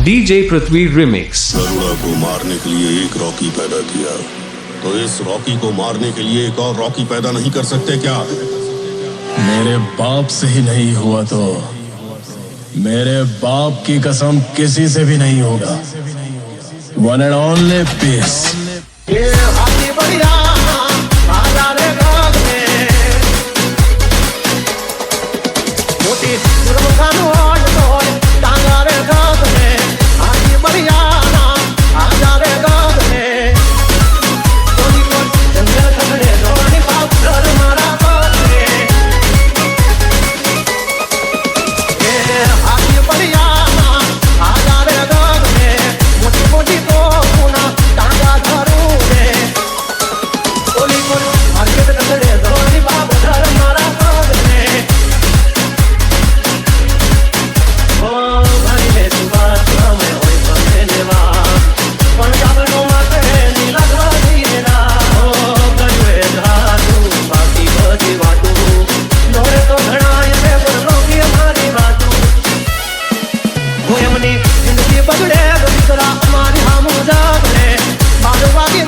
DJ Prithvi Remix। Garuda को मारने के लिए एक रॉकी पैदा किया, तो इस रॉकी को मारने के लिए एक और रॉकी पैदा नहीं कर सकते क्या? मेरे बाप से ही नहीं हुआ तो मेरे बाप की कसम किसी से भी नहीं होगा। One and only piece. जिंदगी बगड़े दूसरा हमारी हम जागने बादवा की